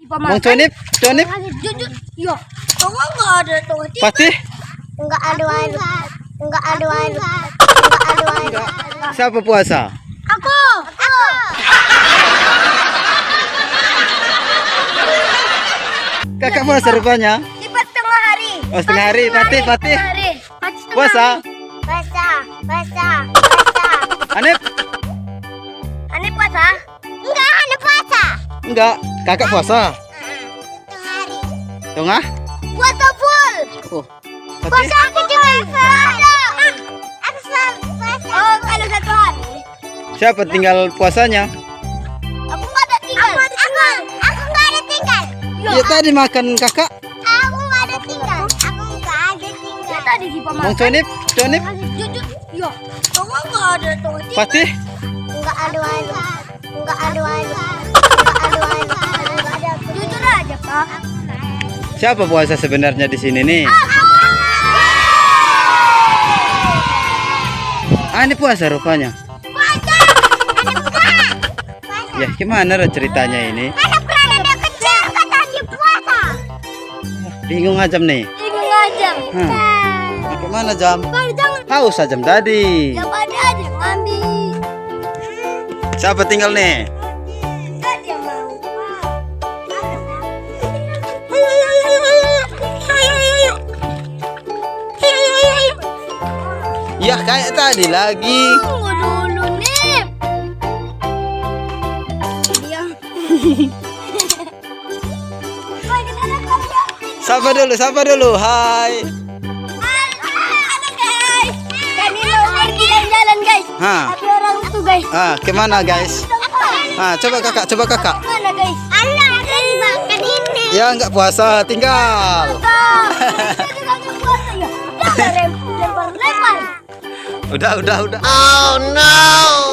Bang Conip, Conip. Jujur, iya. Enggak ada tuh. Pasti? Enggak ada. Siapa puasa? Aku. Kakak puasa rupanya. Lipat setengah hari. Oh, setengah hari. Patih. Puasa. Puasa. Anip? Aneh puasa? Enggak, aneh puasa. Enggak. Kakak puasa. Setengah hari. Tengah? Puasa full. Oh. Patih? Puasa aku cuma aku selalu puasa. Oh, kalau 1 hari. Siapa tinggal puasanya? Aku nggak ada tinggal. Aku nggak ada tinggal. Ya tadi makan kakak. Aku nggak ada tinggal. Ya tadi di paman. Bang Conip, Conip. Jujur, iya. Kamu nggak ada tuh. Patih? Enggak ada. Jujur aja, Pak. Siapa puasa sebenarnya di sini nih? Ah, ini puasa rupanya. Puasa. Ya, gimana ceritanya ini? Anak berada dia kecil katanya puasa. Bingung aja nih. Bingung aja. Gimana jam? Kalau jangan Haus aja tadi. ya pada aja ngambil. Siapa tinggal nih? Tadi yang mau. Ya kayak tadi lagi. Tunggu dulu nih. Dia. Sapa dulu. Hai. Halo guys. Kami mau pergi jalan-jalan guys. Hah. Tapi orang itu guys. Ah, kemana guys? Ah, coba kakak. Mana guys? Allah ada dimakan ini. Ya nggak puasa, tinggal. Udah lempar. Udah. Oh no.